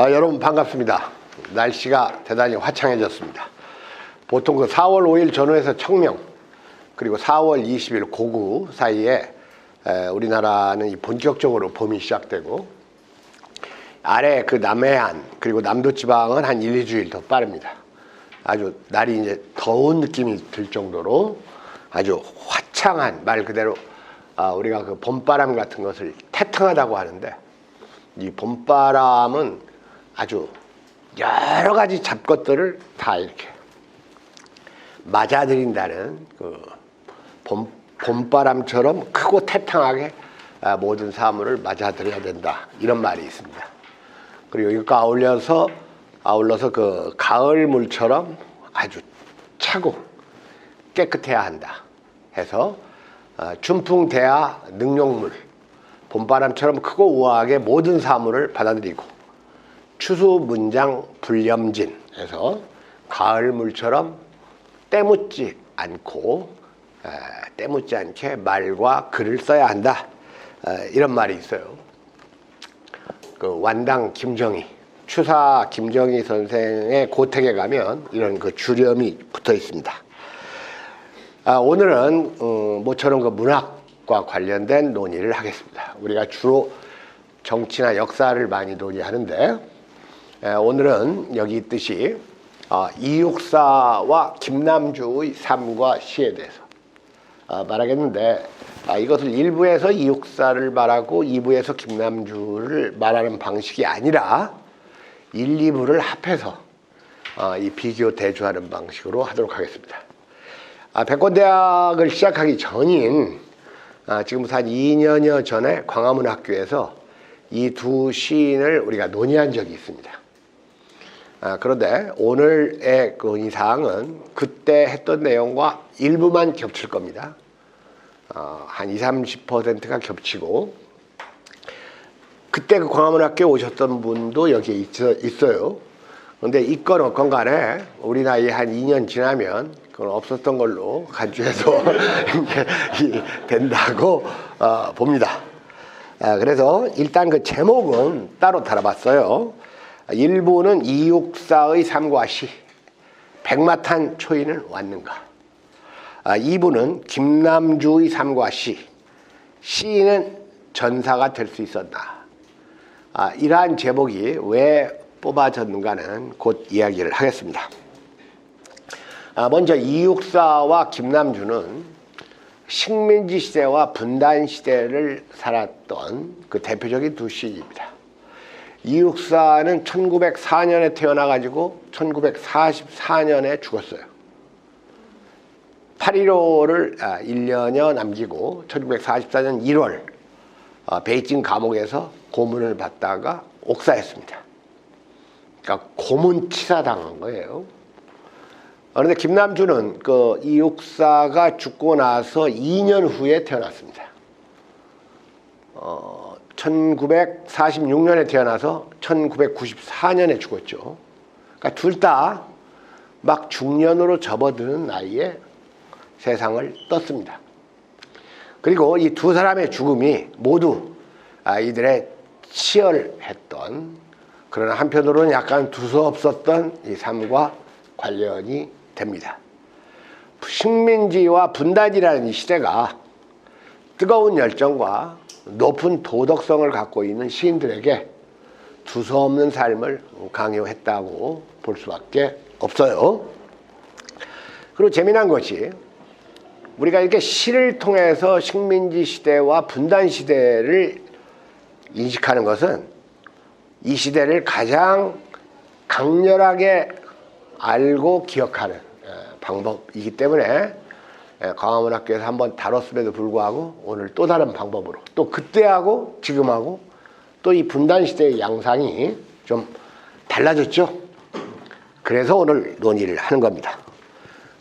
여러분 반갑습니다. 날씨가 대단히 화창해졌습니다. 보통 그 4월 5일 전후에서 청명, 그리고 4월 20일 고구 사이에 우리나라는 본격적으로 봄이 시작되고, 아래 그 남해안 그리고 남도지방은 한 1, 2주일 더 빠릅니다. 아주 날이 이제 더운 느낌이 들 정도로 아주 화창한, 말 그대로 우리가 그 봄바람 같은 것을 태탕하다고 하는데, 이 봄바람은 아주 여러 가지 잡것들을 다 이렇게 맞아들인다는 그 봄바람처럼 크고 태탕하게 모든 사물을 맞아들여야 된다, 이런 말이 있습니다. 그리고 이것과 아울러서 그 가을물처럼 아주 차고 깨끗해야 한다 해서 춘풍대하 능욕물, 봄바람처럼 크고 우아하게 모든 사물을 받아들이고, 추수문장 불염진 해서 가을물처럼 때묻지 않게 말과 글을 써야 한다, 이런 말이 있어요. 그 완당 김정희, 추사 김정희 선생의 고택에 가면 이런 그 주렴이 붙어 있습니다. 오늘은 모처럼 그 문학과 관련된 논의를 하겠습니다. 우리가 주로 정치나 역사를 많이 논의하는데, 오늘은 여기 있듯이 이육사와 김남주의 삶과 시에 대해서 말하겠는데, 이것을 1부에서 이육사를 말하고 2부에서 김남주를 말하는 방식이 아니라 1, 2부를 합해서 이 비교 대조하는 방식으로 하도록 하겠습니다. 백권대학을 시작하기 전인 지금부터 한 2년여 전에 광화문학교에서 이 두 시인을 우리가 논의한 적이 있습니다. 그런데 오늘의 그 논의사항은 그때 했던 내용과 일부만 겹칠 겁니다. 한 20, 30%가 겹치고, 그때 그 광화문학교에 오셨던 분도 여기에 있어요. 그런데 있건 없건 간에 우리 나이 한 2년 지나면 그건 없었던 걸로 간주해서 된다고 봅니다. 그래서 일단 그 제목은 따로 달아봤어요. 1부는 이육사의 삶과 시, 백마탄 초인은 왔는가. 2부는 김남주의 삶과 시, 시인은 전사가 될 수 있었나. 이러한 제목이 왜 뽑아졌는가는 곧 이야기를 하겠습니다. 먼저 이육사와 김남주는 식민지 시대와 분단 시대를 살았던 그 대표적인 두 시인입니다. 이육사는 1904년에 태어나가지고 1944년에 죽었어요. 8.15를 1년여 남기고 1944년 1월 베이징 감옥에서 고문을 받다가 옥사했습니다. 그러니까 고문치사당한 거예요. 그런데 김남주는 그 이육사가 죽고 나서 2년 후에 태어났습니다. 1946년에 태어나서 1994년에 죽었죠. 그러니까 둘 다 막 중년으로 접어드는 나이에 세상을 떴습니다. 그리고 이 두 사람의 죽음이 모두 이들의 치열했던, 그러나 한편으로는 약간 두서없었던 이 삶과 관련이 됩니다. 식민지와 분단이라는 이 시대가 뜨거운 열정과 높은 도덕성을 갖고 있는 시인들에게 두서없는 삶을 강요했다고 볼 수밖에 없어요. 그리고 재미난 것이, 우리가 이렇게 시를 통해서 식민지 시대와 분단 시대를 인식하는 것은 이 시대를 가장 강렬하게 알고 기억하는 방법이기 때문에 광화문학교에서 한번 다뤘음에도 불구하고 오늘 또 다른 방법으로, 또 그때하고 지금하고 또 이 분단 시대의 양상이 좀 달라졌죠. 그래서 오늘 논의를 하는 겁니다.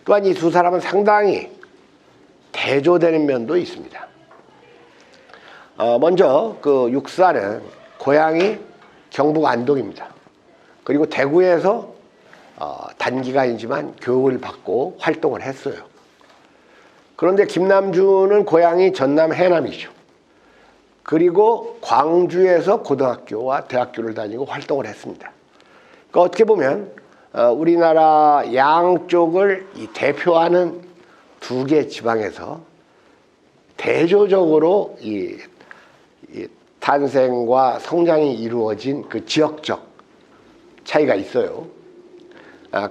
또한 이 두 사람은 상당히 대조되는 면도 있습니다. 먼저 그 육사는 고향이 경북 안동입니다. 그리고 대구에서 단기간이지만 교육을 받고 활동을 했어요. 그런데 김남주는 고향이 전남 해남이죠. 그리고 광주에서 고등학교와 대학교를 다니고 활동을 했습니다. 그러니까 어떻게 보면 우리나라 양쪽을 대표하는 두 개 지방에서 대조적으로 이 탄생과 성장이 이루어진 그 지역적 차이가 있어요.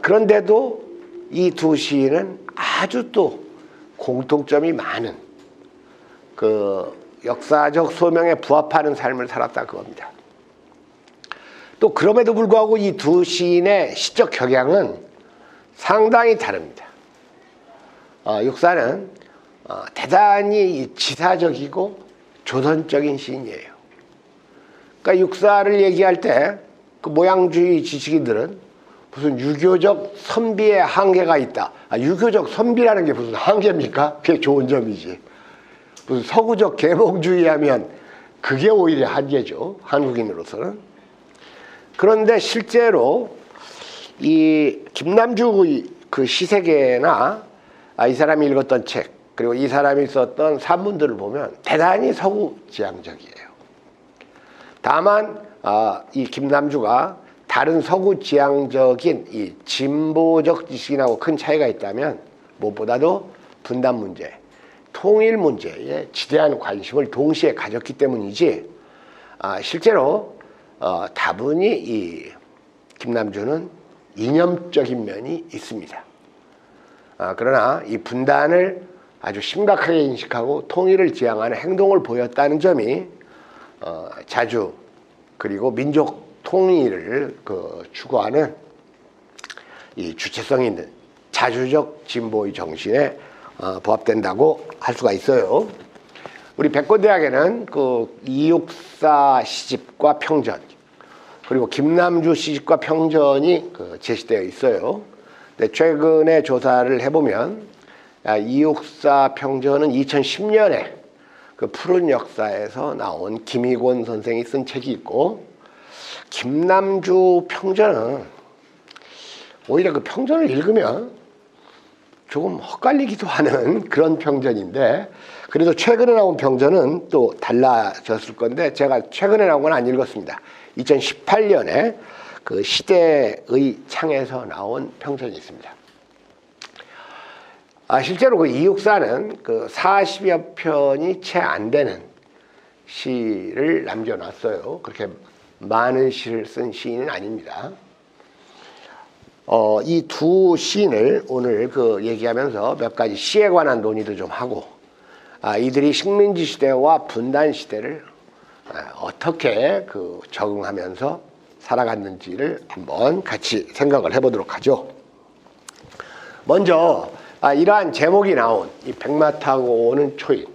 그런데도 이 두 시인은 아주 또 공통점이 많은 그 역사적 소명에 부합하는 삶을 살았다 그겁니다. 또 그럼에도 불구하고 이 두 시인의 시적 경향은 상당히 다릅니다. 육사는 대단히 지사적이고 조선적인 시인이에요. 그러니까 육사를 얘기할 때 그 모양주의 지식인들은 무슨 유교적 선비의 한계가 있다. 유교적 선비라는 게 무슨 한계입니까? 그게 좋은 점이지. 무슨 서구적 계몽주의하면 그게 오히려 한계죠. 한국인으로서는. 그런데 실제로 이 김남주 그 시세계나 이 사람이 읽었던 책 그리고 이 사람이 썼던 산문들을 보면 대단히 서구 지향적이에요. 다만 이 김남주가 다른 서구 지향적인 이 진보적 지식인하고 큰 차이가 있다면 무엇보다도 분단 문제, 통일 문제에 지대한 관심을 동시에 가졌기 때문이지 실제로 다분히 이 김남주는 이념적인 면이 있습니다. 그러나 이 분단을 아주 심각하게 인식하고 통일을 지향하는 행동을 보였다는 점이 자주 그리고 민족 통일을 추구하는 이 주체성 있는 자주적 진보의 정신에 부합된다고 할 수가 있어요. 우리 백권대학에는 그 이육사 시집과 평전 그리고 김남주 시집과 평전이 제시되어 있어요. 근데 최근에 조사를 해보면 이육사 평전은 2010년에 그 푸른 역사에서 나온 김희곤 선생이 쓴 책이 있고 김남주 평전은 오히려 그 평전을 읽으면 조금 헛갈리기도 하는 그런 평전인데 그래도 최근에 나온 평전은 또 달라졌을 건데 제가 최근에 나온 건 안 읽었습니다. 2018년에 그 시대의 창에서 나온 평전이 있습니다. 실제로 그 이육사는 그 40여 편이 채 안 되는 시를 남겨놨어요. 그렇게 많은 시를 쓴 시인은 아닙니다. 이 두 시인을 오늘 얘기하면서 몇 가지 시에 관한 논의도 좀 하고 이들이 식민지 시대와 분단 시대를 어떻게 적응하면서 살아갔는지를 한번 같이 생각을 해보도록 하죠. 먼저 이러한 제목이 나온 이 백마 타고 오는 초인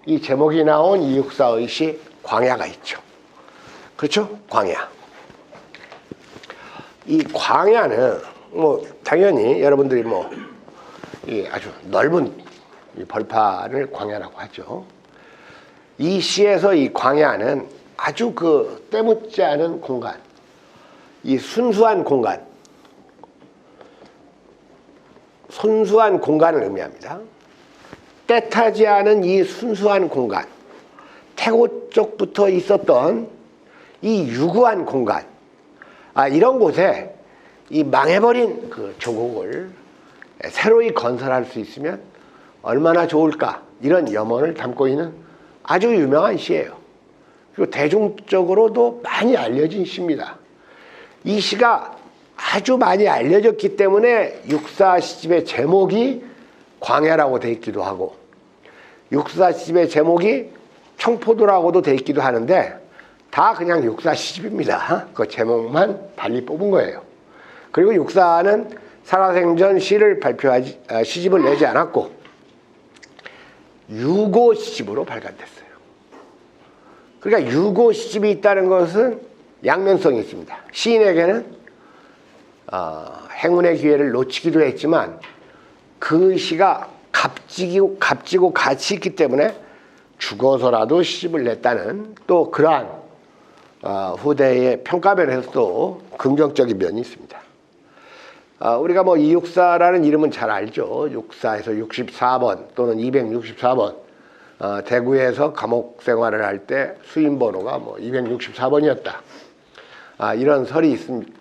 이 제목이 나온 이육사의 시 광야가 있죠. 그렇죠? 광야. 이 광야는 당연히 여러분들이 이 아주 넓은 이 벌판을 광야라고 하죠. 이 시에서 이 광야는 아주 때묻지 않은 공간, 이 순수한 공간, 순수한 공간을 의미합니다. 때타지 않은 이 순수한 공간, 태고 쪽부터 있었던 이 유구한 공간, 이런 곳에 이 망해버린 조국을 새로이 건설할 수 있으면 얼마나 좋을까 이런 염원을 담고 있는 아주 유명한 시예요. 그리고 대중적으로도 많이 알려진 시입니다. 이 시가 아주 많이 알려졌기 때문에 육사 시집의 제목이 광야라고 돼 있기도 하고 육사 시집의 제목이 청포도라고도 돼 있기도 하는데 다 그냥 육사 시집입니다. 그 제목만 달리 뽑은 거예요. 그리고 육사는 살아생전 시를 시집을 내지 않았고 유고 시집으로 발간됐어요. 그러니까 유고 시집이 있다는 것은 양면성이 있습니다. 시인에게는 행운의 기회를 놓치기도 했지만 그 시가 값지고 가치 있기 때문에 죽어서라도 시집을 냈다는 또 그러한 후대의 평가면에서도 긍정적인 면이 있습니다. 우리가 이육사라는 이름은 잘 알죠. 육사에서 64번 또는 264번 대구에서 감옥 생활을 할 때 수임 번호가 뭐 264번이었다. 이런 설이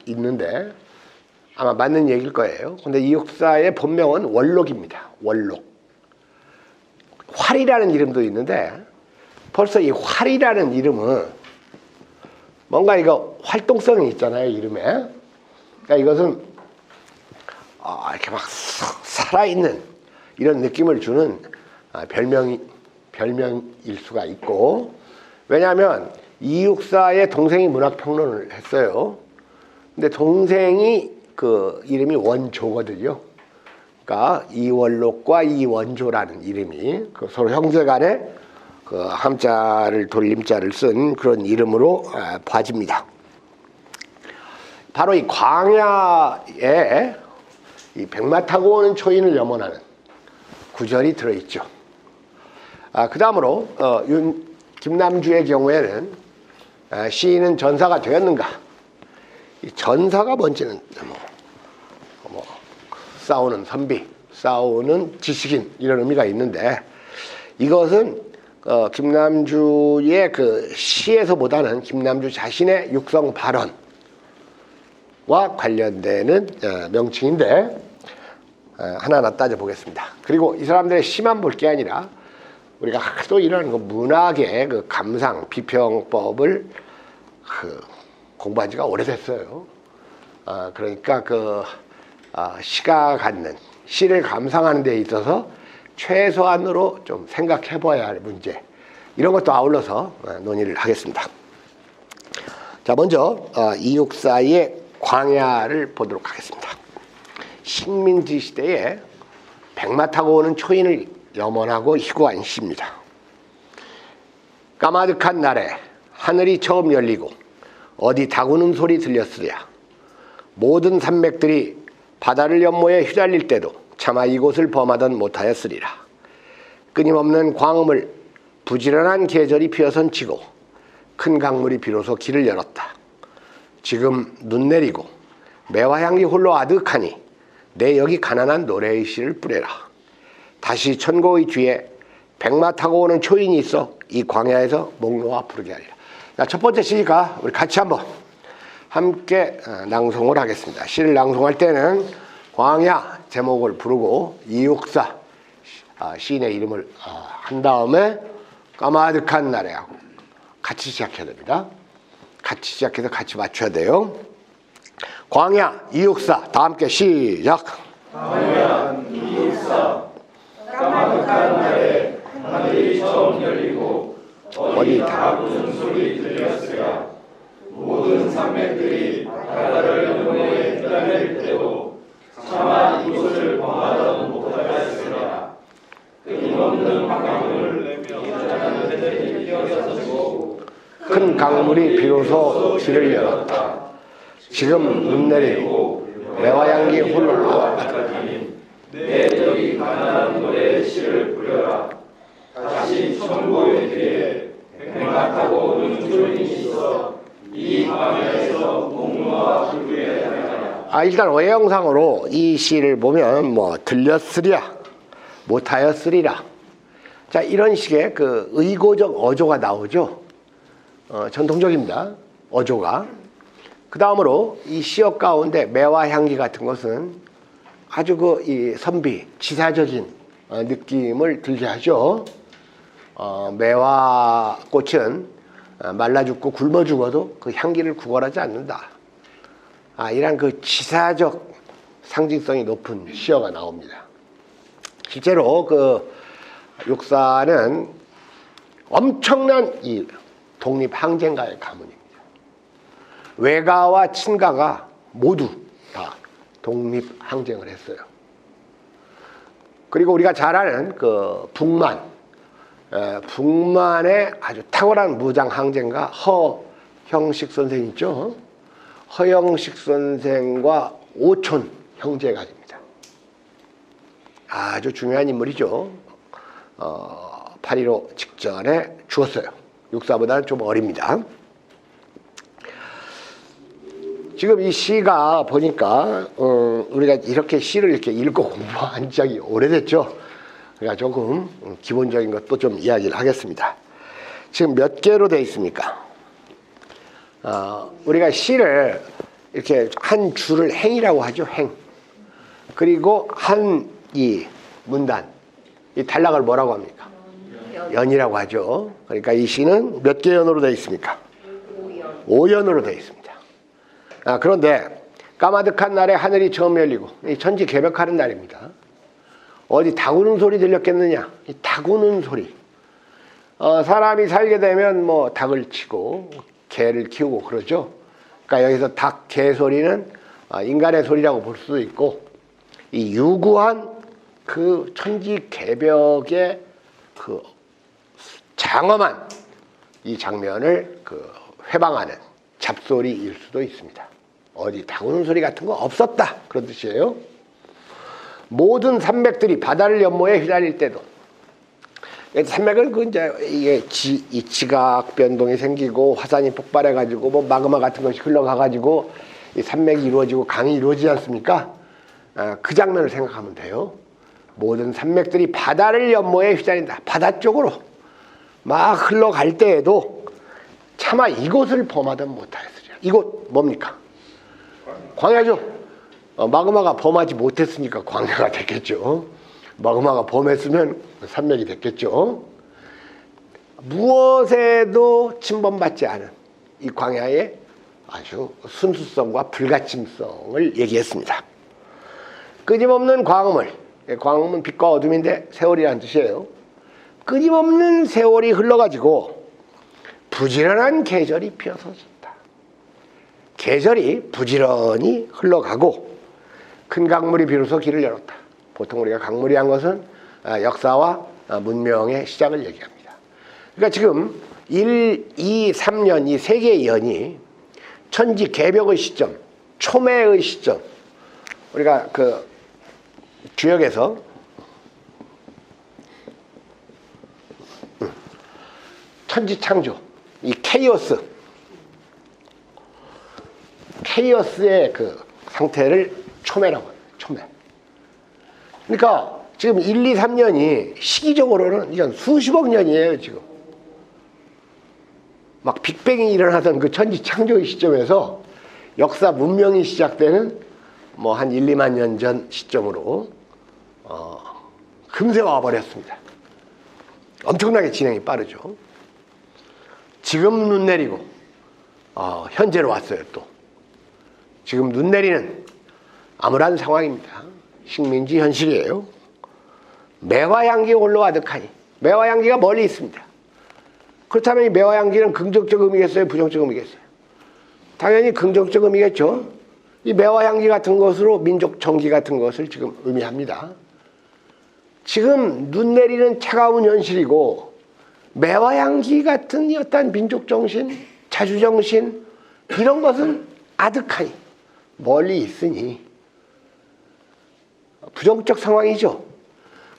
있는데 아마 맞는 얘기일 거예요. 근데 이 육사의 본명은 월록입니다. 월록. 활이라는 이름도 있는데 벌써 이 활이라는 이름은 뭔가 이거 활동성이 있잖아요, 이름에. 그러니까 이것은 이렇게 막 살아있는 이런 느낌을 주는 별명일 수가 있고, 왜냐하면 이육사의 동생이 문학평론을 했어요. 근데 동생이 그 이름이 원조거든요. 그러니까 이월록과 이원조라는 이름이 그 서로 형제간에 그 함자를 돌림자를 쓴 그런 이름으로 봐집니다. 바로 이 광야에 이 백마 타고 오는 초인을 염원하는 구절이 들어있죠. 그 다음으로 김남주의 경우에는 시인은 전사가 되었는가? 이 전사가 뭔지는 싸우는 선비, 싸우는 지식인 이런 의미가 있는데 이것은 김남주의 그 시에서보다는 김남주 자신의 육성 발언과 관련되는 명칭인데 하나하나 따져보겠습니다. 그리고 이 사람들의 시만 볼 게 아니라 우리가 하도 이런 그 문학의 그 감상, 비평법을 공부한 지가 오래됐어요. 그러니까 시가 갖는, 시를 감상하는 데 있어서 최소한으로 좀 생각해 봐야 할 문제, 이런 것도 아울러서 논의를 하겠습니다. 자, 먼저 이육사의 광야를 보도록 하겠습니다. 식민지 시대에 백마 타고 오는 초인을 염원하고 희고한 시입니다. 까마득한 날에 하늘이 처음 열리고 어디 다구는 소리 들렸으랴. 모든 산맥들이 바다를 연모해 휘달릴 때도 차마 이곳을 범하던 못하였으리라. 끊임없는 광음을 부지런한 계절이 피어선 치고 큰 강물이 비로소 길을 열었다. 지금 눈 내리고 매화향기 홀로 아득하니 내 여기 가난한 노래의 씨를 뿌려라. 다시 천고의 뒤에 백마 타고 오는 초인이 있어 이 광야에서 목 놓아 부르게 하리라. 자, 첫 번째 시니까 우리 같이 한번 함께 낭송을 하겠습니다. 시를 낭송할 때는 광야 제목을 부르고 이육사 시인의 이름을 한 다음에 까마득한 날에 하고 같이 시작해야 됩니다. 같이 시작해서 같이 맞춰야 돼요. 광야 이육사 다 함께 시작. 광야 이육사 까마득한 날에 하늘이 처음 열리고 어디 다구는 소리 들렸으랴. 모든 산맥들이 바다를 연모해 휘달릴 때도 차마 이곳을 범하던 못하였으랴. 끊임없는 강물을 이자는 새들이 피어서고 큰 강물이 비로소 길을 열었다. 지금 눈 내리고 매화향기 홀로 아득하니 내 여기 가난한 노래의 시를 부려라. 다시 천고의 뒤에 백마 타고 오는 초인이 있어 이 광야에서 목 놓아 부르게 하리라. 일단 외형상으로 이 시를 보면 들렸으랴, 못하였으리라. 자, 이런 식의 그 의고적 어조가 나오죠. 전통적입니다. 어조가. 그 다음으로 이 시어 가운데 매화 향기 같은 것은 아주 이 선비, 지사적인 느낌을 들게 하죠. 매화 꽃은 말라 죽고 굶어 죽어도 그 향기를 구걸하지 않는다. 이런 그 지사적 상징성이 높은 시어가 나옵니다. 실제로 그 육사는 엄청난 이 독립항쟁가의 가문입니다. 외가와 친가가 모두 다 독립항쟁을 했어요. 그리고 우리가 잘 아는 그 북만의 아주 탁월한 무장항쟁가 허형식 선생 있죠. 허영식 선생과 오촌 형제간입니다. 아주 중요한 인물이죠. 8.15 직전에 죽었어요. 육사보다는 좀 어립니다. 지금 이 시가 보니까 우리가 이렇게 시를 이렇게 읽고 공부한 적이 오래됐죠. 그러니까 조금 기본적인 것도 좀 이야기를 하겠습니다. 지금 몇 개로 되어 있습니까? 우리가 시를 이렇게 한 줄을 행이라고 하죠. 행. 그리고 한 이 문단, 이 단락을 뭐라고 합니까? 연이라고 하죠. 그러니까 이 시는 몇 개 연으로 되어 있습니까? 5연으로 되어 있습니다. 그런데 까마득한 날에 하늘이 처음 열리고 이 천지 개벽하는 날입니다. 어디 닭우는 소리 들렸겠느냐? 이 닭우는 소리. 사람이 살게 되면 뭐 닭을 치고 개를 키우고 그러죠. 그러니까 여기서 닭, 개 소리는 인간의 소리라고 볼 수도 있고, 이 유구한 그 천지 개벽의 그 장엄한 이 장면을 회방하는 잡소리일 수도 있습니다. 어디 닭우는 소리 같은 거 없었다, 그런 뜻이에요. 모든 산맥들이 바다를 연모에 휘날릴 때도, 산맥은 이게 이 지각 변동이 생기고 화산이 폭발해가지고 뭐 마그마 같은 것이 흘러가가지고 이 산맥이 이루어지고 강이 이루어지지 않습니까? 그 장면을 생각하면 돼요. 모든 산맥들이 바다를 연모에 휘날린다. 바다 쪽으로 막 흘러갈 때에도 차마 이곳을 범하든 못하였으리라. 이곳 뭡니까? 광야죠. 마그마가 범하지 못했으니까 광야가 됐겠죠. 마그마가 범했으면 산맥이 됐겠죠. 무엇에도 침범받지 않은 이 광야의 아주 순수성과 불가침성을 얘기했습니다. 끊임없는 광음을, 광음은 빛과 어둠인데 세월이라는 뜻이에요. 끊임없는 세월이 흘러가지고 부지런한 계절이 피어서졌다. 계절이 부지런히 흘러가고 큰 강물이 비로소 길을 열었다. 보통 우리가 강물이란 것은 역사와 문명의 시작을 얘기합니다. 그러니까 지금 1, 2, 3년 이 세 개의 연이 천지 개벽의 시점, 초매의 시점, 우리가 주역에서 천지 창조, 이 케이오스의 그 상태를 초매라고 해요. 초매. 그러니까 지금 1, 2, 3년이 시기적으로는 이건 수십억 년이에요. 지금 막 빅뱅이 일어나던 그 천지 창조의 시점에서 역사 문명이 시작되는 뭐 한 1, 2만 년 전 시점으로 금세 와버렸습니다. 엄청나게 진행이 빠르죠. 지금 눈 내리고 현재로 왔어요. 또 지금 눈 내리는 암울한 상황입니다. 식민지 현실이에요. 매화 향기 홀로 아득하니, 매화 향기가 멀리 있습니다. 그렇다면 이 매화 향기는 긍정적 의미겠어요? 부정적 의미겠어요? 당연히 긍정적 의미겠죠. 이 매화 향기 같은 것으로 민족 정기 같은 것을 지금 의미합니다. 지금 눈 내리는 차가운 현실이고 매화 향기 같은 어떤 민족 정신, 자주 정신 이런 것은 아득하니 멀리 있으니 부정적 상황이죠.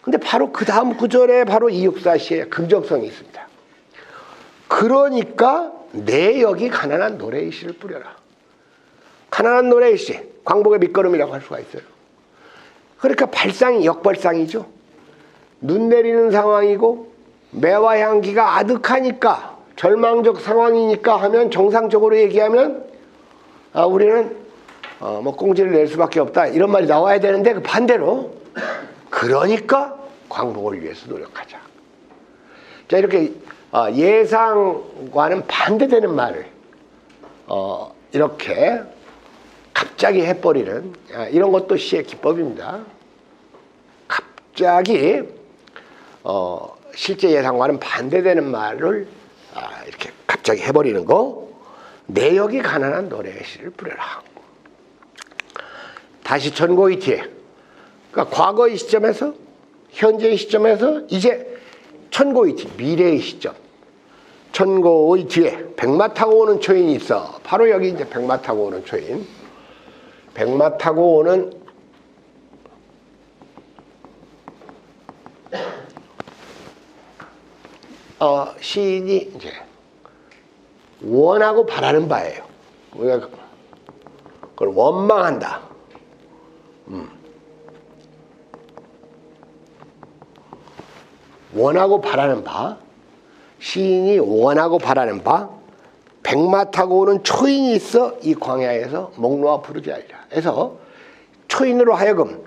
근데 바로 그 다음 구절에 바로 이육사시에 긍정성이 있습니다. 그러니까 내 여기 가난한 노래의 씨를 뿌려라. 가난한 노래의 씨, 광복의 밑거름이라고 할 수가 있어요. 그러니까 발상이 역발상이죠. 눈 내리는 상황이고 매화 향기가 아득하니까 절망적 상황이니까 하면 정상적으로 얘기하면 우리는 뭐 꽁지를 낼 수밖에 없다 이런 말이 나와야 되는데 그 반대로 그러니까 광복을 위해서 노력하자. 자, 이렇게 예상과는 반대되는 말을 이렇게 갑자기 해버리는 이런 것도 시의 기법입니다. 갑자기 실제 예상과는 반대되는 말을 이렇게 갑자기 해버리는 거. 내역이 가난한 노래의 씨를 뿌려라. 다시 천고의 뒤에, 그러니까 과거의 시점에서 현재의 시점에서 이제 천고의 뒤, 미래의 시점. 천고의 뒤에 백마 타고 오는 초인이 있어. 바로 여기 이제 백마 타고 오는 초인. 백마 타고 오는 시인이 이제 원하고 바라는 바예요. 우리가 그걸 원망한다. 원하고 바라는 바, 시인이 원하고 바라는 바, 백마 타고 오는 초인이 있어 이 광야에서 목 놓아 부르게 하리라. 해서 초인으로 하여금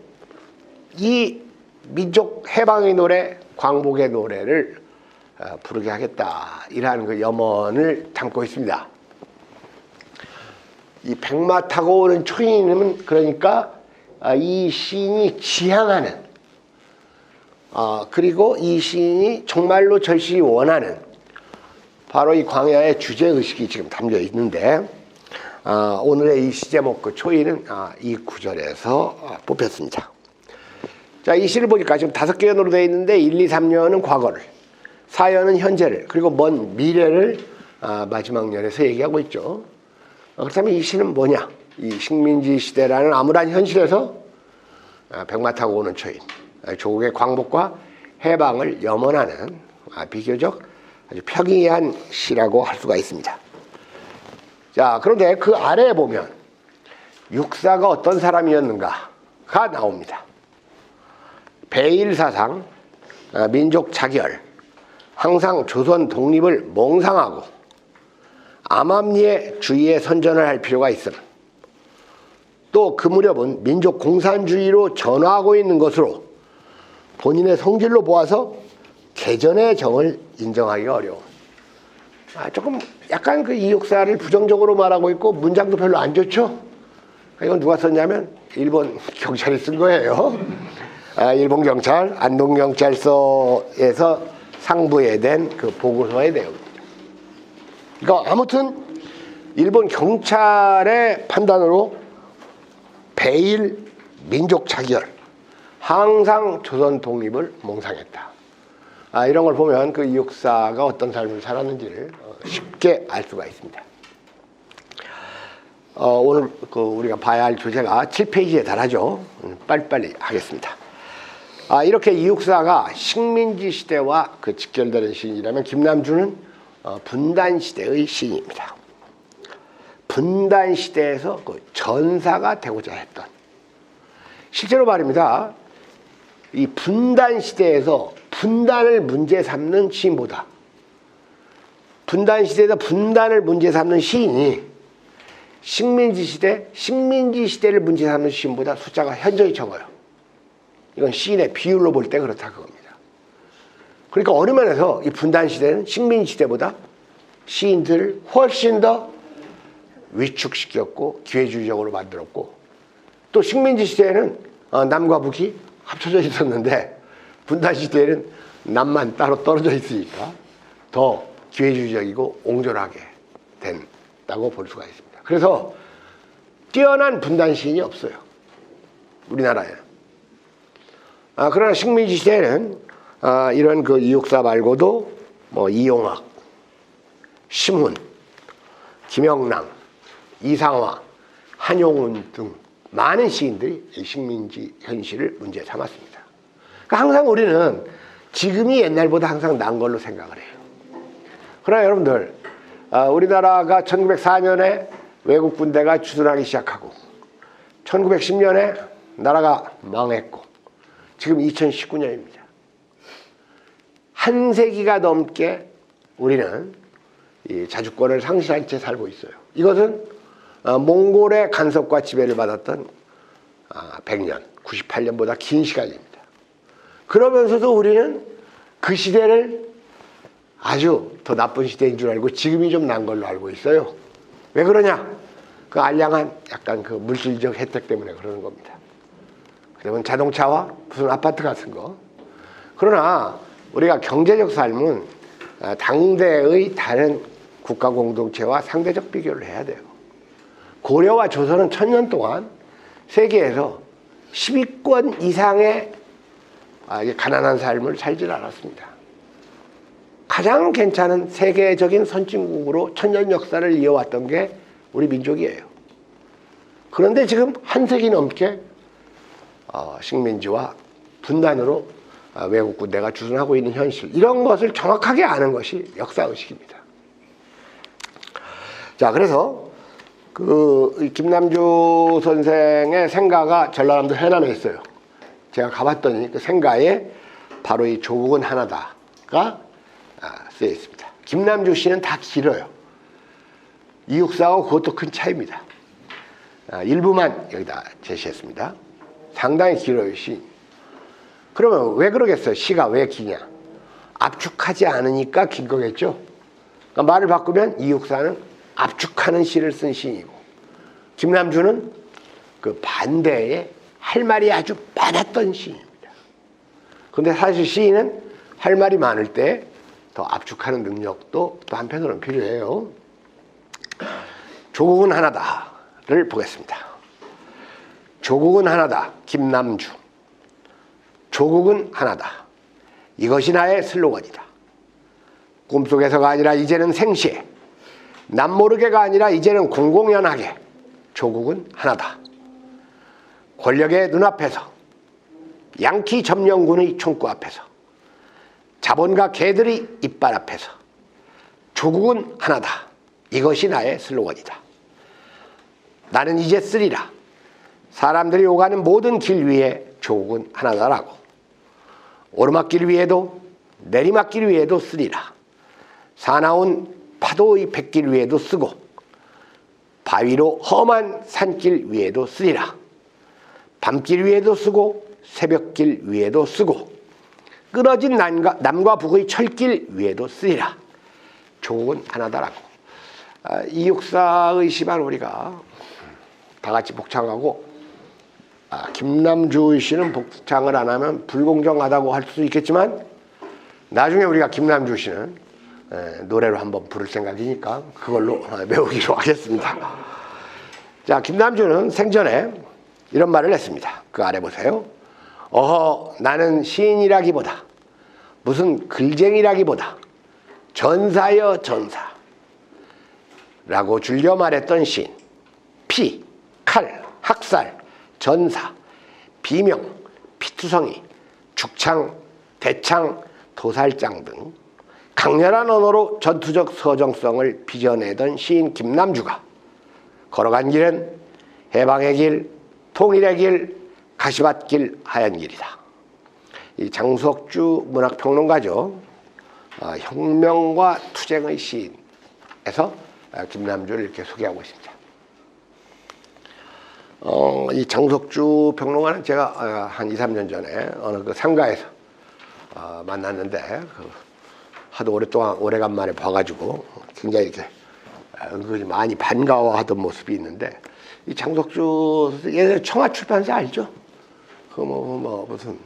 이 민족 해방의 노래, 광복의 노래를 부르게 하겠다, 이러한 그 염원을 담고 있습니다. 이 백마 타고 오는 초인은 그러니까 이 시인이 지향하는, 그리고 이 시인이 정말로 절실히 원하는 바로 이 광야의 주제의식이 지금 담겨 있는데, 오늘의 이 시 제목 그 초인은 이 구절에서 뽑혔습니다. 자, 이 시를 보니까 지금 5개 연으로 되어 있는데 1, 2, 3년은 과거를, 4년은 현재를, 그리고 먼 미래를 마지막 년에서 얘기하고 있죠. 그렇다면 이 시는 뭐냐? 이 식민지 시대라는 암울한 현실에서 백마 타고 오는 초인, 조국의 광복과 해방을 염원하는 비교적 아주 평이한 시라고 할 수가 있습니다. 자, 그런데 그 아래에 보면 육사가 어떤 사람이었는가가 나옵니다. 배일사상, 민족 자결, 항상 조선 독립을 몽상하고 암암리에 주의에 선전을 할 필요가 있음. 또 그 무렵은 민족 공산주의로 전화하고 있는 것으로 본인의 성질로 보아서 개전의 정을 인정하기가 어려워. 조금 약간 그 이육사를 부정적으로 말하고 있고 문장도 별로 안 좋죠. 이건 누가 썼냐면 일본 경찰이 쓴 거예요. 일본 경찰 안동경찰서에서 상부에 된 그 보고서의 내용입니다. 그러니까 아무튼 일본 경찰의 판단으로 배일 민족 자결, 항상 조선 독립을 몽상했다. 이런 걸 보면 그 이육사가 어떤 삶을 살았는지를 쉽게 알 수가 있습니다. 오늘 우리가 봐야 할 주제가 7페이지에 달하죠. 빨리빨리 하겠습니다. 이렇게 이육사가 식민지 시대와 그 직결되는 시인이라면 김남주는 분단 시대의 시인입니다. 분단 시대에서 그 전사가 되고자 했던, 실제로 말입니다. 이 분단 시대에서 분단을 문제 삼는 시인보다, 분단 시대에서 분단을 문제 삼는 시인이 식민지 시대를 문제 삼는 시인보다 숫자가 현저히 적어요. 이건 시인의 비율로 볼 때 그렇다 그겁니다. 그러니까 어느 면에서 이 분단 시대는 식민지 시대보다 시인들을 훨씬 더 위축시켰고 기회주의적으로 만들었고, 또 식민지 시대에는 남과 북이 합쳐져 있었는데 분단 시대에는 남만 따로 떨어져 있으니까 더 기회주의적이고 옹졸하게 된다고 볼 수가 있습니다. 그래서 뛰어난 분단 시인이 없어요, 우리나라에는. 그러나 식민지 시대에는 이런 그 이육사 말고도 이용학, 심훈, 김영랑, 이상화, 한용운 등 많은 시인들이 식민지 현실을 문제 삼았습니다. 그러니까 항상 우리는 지금이 옛날보다 항상 나은 걸로 생각을 해요. 그러나 여러분들, 우리나라가 1904년에 외국 군대가 주둔하기 시작하고 1910년에 나라가 망했고 지금 2019년입니다. 한 세기가 넘게 우리는 이 자주권을 상실한 채 살고 있어요. 이것은 몽골의 간섭과 지배를 받았던 100년, 98년보다 긴 시간입니다. 그러면서도 우리는 그 시대를 아주 더 나쁜 시대인 줄 알고 지금이 좀 난 걸로 알고 있어요. 왜 그러냐? 그 알량한 약간 그 물질적 혜택 때문에 그러는 겁니다. 그러면 자동차와 무슨 아파트 같은 거. 그러나 우리가 경제적 삶은 당대의 다른 국가 공동체와 상대적 비교를 해야 돼요. 고려와 조선은 1000년 동안 세계에서 10위권 이상의 가난한 삶을 살질 않았습니다. 가장 괜찮은 세계적인 선진국으로 1000년 역사를 이어왔던 게 우리 민족이에요. 그런데 지금 한 세기 넘게 식민지와 분단으로 외국 군대가 주둔하고 있는 현실, 이런 것을 정확하게 아는 것이 역사의식입니다. 자, 그래서 그 김남주 선생의 생가가 전라남도 해남에 있어요. 제가 가봤더니 그 생가에 바로 이 조국은 하나다 쓰여 있습니다. 김남주 시는 다 길어요. 이육사하고 그것도 큰 차이입니다. 일부만 여기다 제시했습니다. 상당히 길어요, 시. 그러면 왜 그러겠어요? 시가 왜 기냐? 압축하지 않으니까 긴 거겠죠? 그러니까 말을 바꾸면 이육사는 압축하는 시를 쓴 시인이고, 김남주는 그 반대에 할 말이 아주 많았던 시인입니다. 근데 사실 시인은 할 말이 많을 때 더 압축하는 능력도 또 한편으로는 필요해요. 조국은 하나다를 보겠습니다. 조국은 하나다, 김남주. 조국은 하나다. 이것이 나의 슬로건이다. 꿈속에서가 아니라 이제는 생시에, 남모르게가 아니라 이제는 공공연하게 조국은 하나다. 권력의 눈앞에서, 양키 점령군의 총구 앞에서, 자본과 개들의 이빨 앞에서 조국은 하나다. 이것이 나의 슬로건이다. 나는 이제 쓰리라. 사람들이 오가는 모든 길 위에 조국은 하나다라고. 오르막길 위에도 내리막길 위에도 쓰리라. 사나운 파도의 뱃길 위에도 쓰고 바위로 험한 산길 위에도 쓰리라. 밤길 위에도 쓰고 새벽길 위에도 쓰고 끊어진 남과 북의 철길 위에도 쓰리라. 조국은 하나다라고. 이육사의 시만 우리가 다 같이 복창하고, 김남주의 시는 복창을 안 하면 불공정하다고 할 수 있겠지만, 나중에 우리가 김남주 시는 노래로 한번 부를 생각이니까 그걸로 배우기로 하겠습니다. 자, 김남주는 생전에 이런 말을 했습니다. 그 아래 보세요. 어허, 나는 시인이라기보다 무슨 글쟁이라기보다 전사여 전사 라고 줄여 말했던 시인. 피, 칼, 학살, 전사, 비명, 피투성이, 죽창, 대창, 도살장 등 강렬한 언어로 전투적 서정성을 빚어내던 시인 김남주가 걸어간 길은 해방의 길, 통일의 길, 가시밭길, 하얀 길이다. 이 장석주 문학평론가죠. 혁명과 투쟁의 시인에서 김남주를 이렇게 소개하고 있습니다. 이 장석주 평론가는 제가 한 2, 3년 전에 어느 그 상가에서 만났는데 하도 오래간만에 봐가지고 굉장히 이렇게 은근히 많이 반가워하던 모습이 있는데, 이 장석주 예전에 청아출판사 알죠? 그 무슨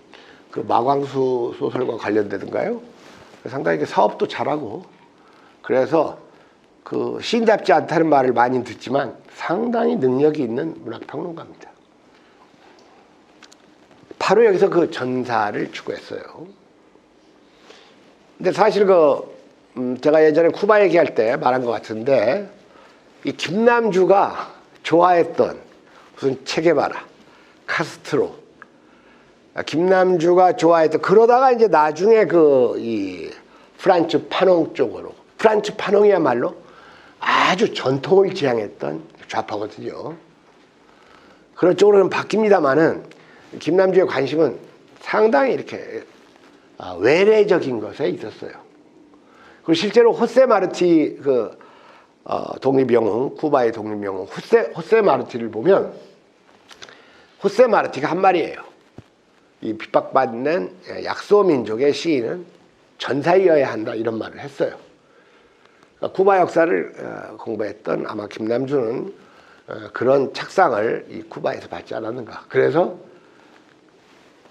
그 마광수 소설과 관련되던가요? 상당히 사업도 잘하고, 그래서 그 시인답지 않다는 말을 많이 듣지만 상당히 능력이 있는 문학평론가입니다. 바로 여기서 그 전사를 추구했어요. 근데 사실 제가 예전에 쿠바 얘기할 때 말한 것 같은데, 이 김남주가 좋아했던 무슨 체게바라, 카스트로, 김남주가 좋아했던, 그러다가 이제 나중에 이 프란츠 파농 쪽으로, 프란츠 파농이야말로 아주 전통을 지향했던 좌파거든요. 그런 쪽으로는 바뀝니다만은 김남주의 관심은 상당히 이렇게 외래적인 것에 있었어요. 그리고 실제로 호세 마르티 독립영웅, 쿠바의 독립영웅 호세 마르티를 보면, 호세 마르티가 한 말이에요. 이 핍박받는 약소민족의 시인은 전사이어야 한다, 이런 말을 했어요. 그러니까 쿠바 역사를 공부했던 아마 김남주는 그런 착상을 이 쿠바에서 받지 않았는가. 그래서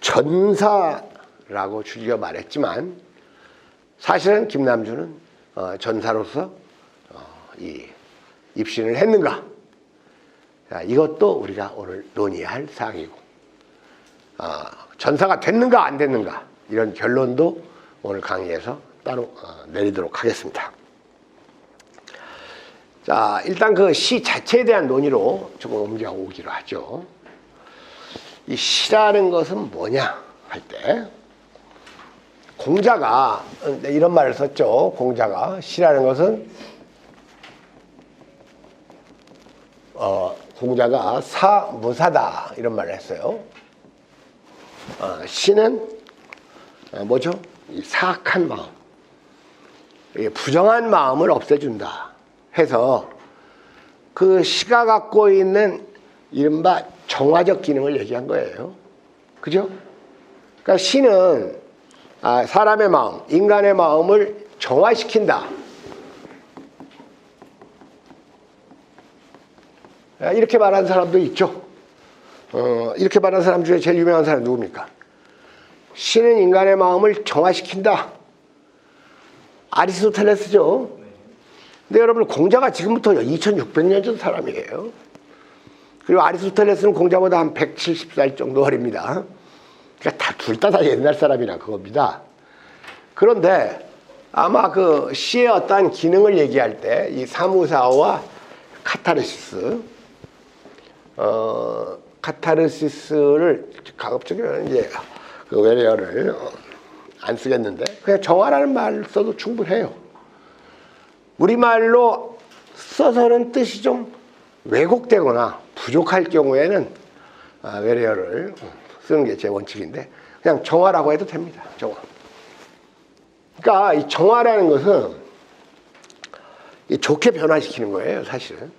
전사라고 줄여 말했지만 사실은 김남주는 전사로서 이 입신을 했는가. 이것도 우리가 오늘 논의할 사항이고, 전사가 됐는가 안 됐는가, 이런 결론도 오늘 강의에서 따로 내리도록 하겠습니다. 자, 일단 그 시 자체에 대한 논의로 조금 옮겨오기로 하죠. 이 시라는 것은 뭐냐 할 때, 공자가 이런 말을 썼죠. 공자가 시라는 것은 공자가 사무사다, 이런 말을 했어요. 시는 뭐죠? 이 사악한 마음, 부정한 마음을 없애준다 해서 그 시가 갖고 있는 이른바 정화적 기능을 얘기한 거예요. 그죠? 그러니까 시는 사람의 마음, 인간의 마음을 정화시킨다. 이렇게 말하는 사람도 있죠. 이렇게 말하는 사람 중에 제일 유명한 사람이 누굽니까? 시는 인간의 마음을 정화시킨다. 아리스토텔레스죠. 근데 여러분, 공자가 지금부터 2600년 전 사람이에요. 그리고 아리스토텔레스는 공자보다 한 170살 정도 어립니다. 그러니까 둘 다 옛날 사람이라 그겁니다. 그런데 아마 그 시의 어떠한 기능을 얘기할 때 이 사무사와 카타르시스, 카타르시스를 가급적이면 이제 그 외래어를 안 쓰겠는데 그냥 정화라는 말을 써도 충분해요. 우리말로 써서는 뜻이 좀 왜곡되거나 부족할 경우에는 외래어를 쓰는 게 제 원칙인데 그냥 정화라고 해도 됩니다. 정화. 그러니까 이 정화라는 것은 좋게 변화시키는 거예요, 사실은.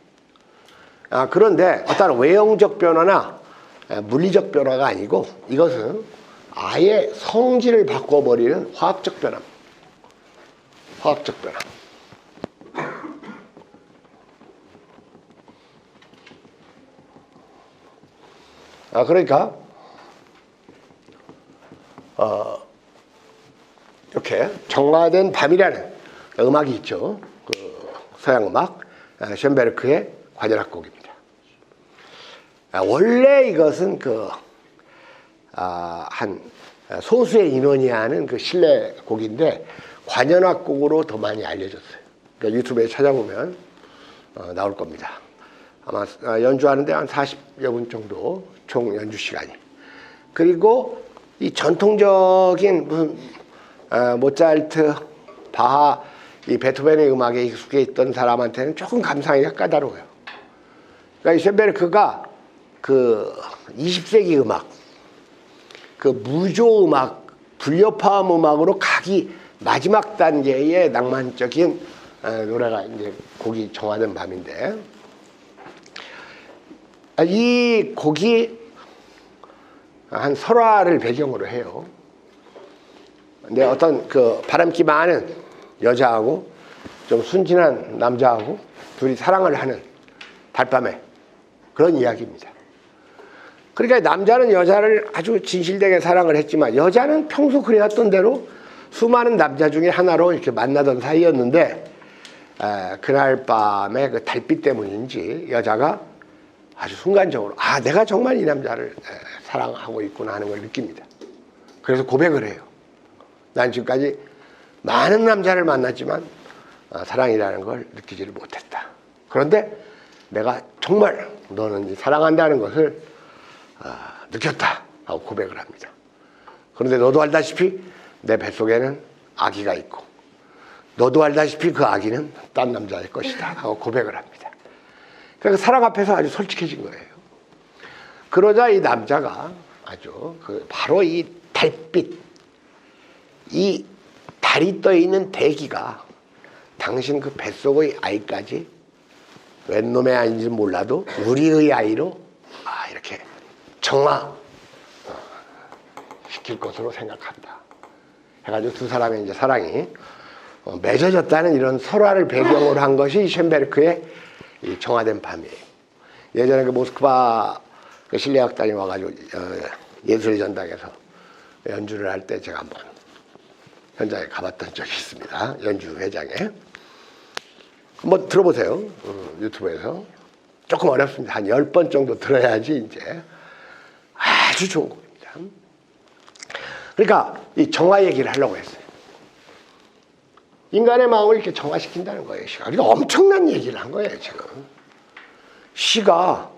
그런데 어떤 외형적 변화나 물리적 변화가 아니고 이것은 아예 성질을 바꿔버리는 화학적 변화. 화학적 변화. 그러니까 이렇게 정화된 밤이라는 음악이 있죠. 그 서양 음악 쇤베르크의 관현악곡입니다. 원래 이것은 한 소수의 인원이 하는 그 실내 곡인데 관현악곡으로 더 많이 알려졌어요. 그러니까 유튜브에 찾아보면 나올 겁니다. 아마 연주하는데 한 40여 분 정도 총 연주 시간이. 그리고 이 전통적인 무슨 모차르트, 바하, 이 베토벤의 음악에 익숙해 있던 사람한테는 조금 감상하기가 까다로워요. 그러니까 이 쇤베르크가 그 20세기 음악, 그 무조 음악, 불협화음 음악으로 가기 마지막 단계의 낭만적인 노래가 이제 곡이 정화된 밤인데, 이 곡이 한 설화를 배경으로 해요. 근데 어떤 그 바람기 많은 여자하고 좀 순진한 남자하고 둘이 사랑을 하는 달밤에 그런 이야기입니다. 그러니까 남자는 여자를 아주 진실되게 사랑을 했지만 여자는 평소 그래왔던 대로 수많은 남자 중에 하나로 이렇게 만나던 사이였는데 그날 밤에 그 달빛 때문인지 여자가 아주 순간적으로 내가 정말 이 남자를 사랑하고 있구나 하는 걸 느낍니다. 그래서 고백을 해요. 난 지금까지 많은 남자를 만났지만 사랑이라는 걸 느끼지를 못했다. 그런데 내가 정말 너는 사랑한다는 것을 느꼈다 하고 고백을 합니다. 그런데 너도 알다시피 내 뱃속에는 아기가 있고 너도 알다시피 그 아기는 딴 남자일 것이다 하고 고백을 합니다. 그러니까 사랑 앞에서 아주 솔직해진 거예요. 그러자 이 남자가 아주 바로 이 달빛, 이 달이 떠 있는 대기가 당신 그 뱃속의 아이까지 웬 놈의 아이인지 몰라도 우리의 아이로 이렇게 정화 시킬 것으로 생각한다 해가지고 두 사람의 이제 사랑이 맺어졌다는 이런 설화를 배경으로 한 것이 쇤베르크의 이 정화된 밤이에요. 예전에 그 모스크바 그 실내악단이 와가지고 예술의 전당에서 연주를 할 때 제가 한번 현장에 가봤던 적이 있습니다. 연주 회장에. 한번 들어보세요. 유튜브에서. 조금 어렵습니다. 한 10번 정도 들어야지 이제 아주 좋은 곡입니다. 그러니까 이 정화 얘기를 하려고 했어요. 인간의 마음을 이렇게 정화시킨다는 거예요, 시가. 그러니까 엄청난 얘기를 한 거예요, 지금. 시가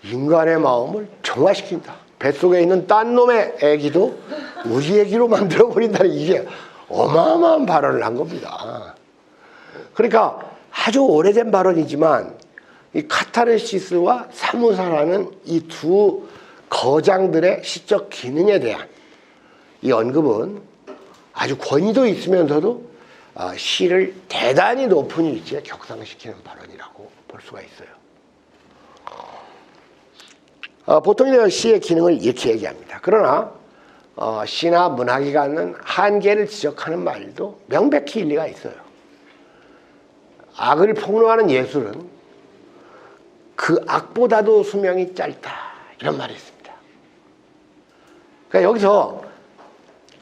인간의 마음을 정화시킨다. 뱃속에 있는 딴 놈의 애기도 우리 애기로 만들어버린다는 이게 어마어마한 발언을 한 겁니다. 그러니까 아주 오래된 발언이지만 이 카타르시스와 사무사라는 이 두 거장들의 시적 기능에 대한 이 언급은 아주 권위도 있으면서도 시를 대단히 높은 위치에 격상시키는 발언이라고 볼 수가 있어요. 보통 시의 기능을 이렇게 얘기합니다. 그러나 시나 문학이 갖는 한계를 지적하는 말도 명백히 일리가 있어요. 악을 폭로하는 예술은 그 악보다도 수명이 짧다, 이런 말이 있습니다. 그러니까 여기서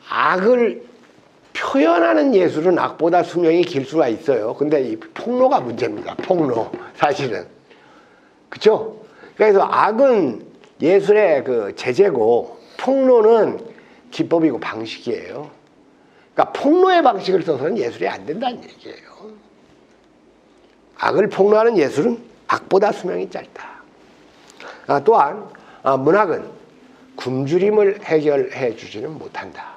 악을 표현하는 예술은 악보다 수명이 길 수가 있어요. 근데 이 폭로가 문제입니다. 폭로, 사실은. 그렇죠? 그래서 악은 예술의 그 제재고 폭로는 기법이고 방식이에요. 그러니까 폭로의 방식을 써서는 예술이 안 된다는 얘기예요. 악을 폭로하는 예술은 악보다 수명이 짧다. 또한 문학은 굶주림을 해결해 주지는 못한다.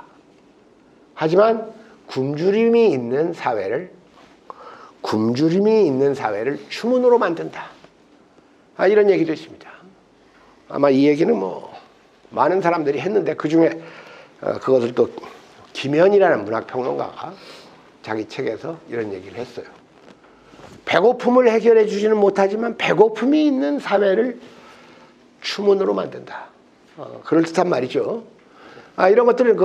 하지만 굶주림이 있는 사회를 추문으로 만든다. 이런 얘기도 있습니다. 아마 이 얘기는 많은 사람들이 했는데 그중에 그것을 또 김현이라는 문학평론가가 자기 책에서 이런 얘기를 했어요. 배고픔을 해결해 주지는 못하지만 배고픔이 있는 사회를 추문으로 만든다. 그럴듯한 말이죠. 이런 것들은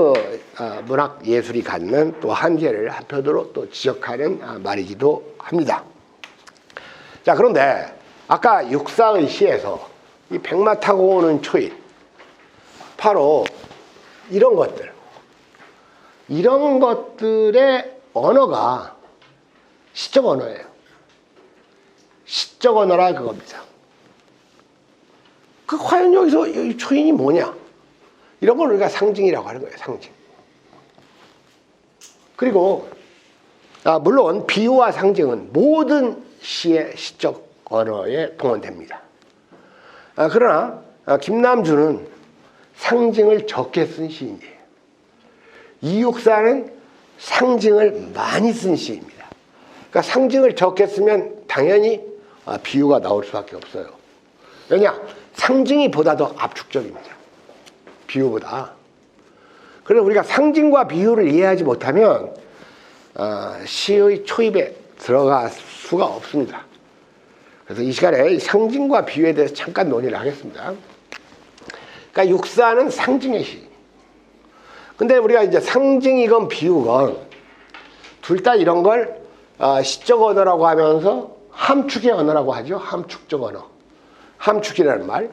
문학 예술이 갖는 또 한계를 한편으로 또 지적하는 말이기도 합니다. 자, 그런데 아까 육사의 시에서 이 백마 타고 오는 초인, 바로 이런 것들의 언어가 시적 언어예요. 시적 언어라 그겁니다. 과연 여기서 이 초인이 뭐냐? 이런 걸 우리가 상징이라고 하는 거예요. 상징. 그리고 물론 비유와 상징은 모든 시의 시적 언어에 동원됩니다. 그러나 김남주는 상징을 적게 쓴 시인이에요. 이육사는 상징을 많이 쓴 시입니다. 그러니까 상징을 적게 쓰면 당연히 비유가 나올 수밖에 없어요. 왜냐? 상징이 보다 더 압축적입니다. 비유보다. 그래서 우리가 상징과 비유를 이해하지 못하면 시의 초입에 들어갈 수가 없습니다. 그래서 이 시간에 상징과 비유에 대해서 잠깐 논의를 하겠습니다. 그러니까 육사는 상징의 시. 근데 우리가 이제 상징이건 비유건 둘 다 이런 걸 시적 언어라고 하면서 함축의 언어라고 하죠. 함축적 언어. 함축이라는 말.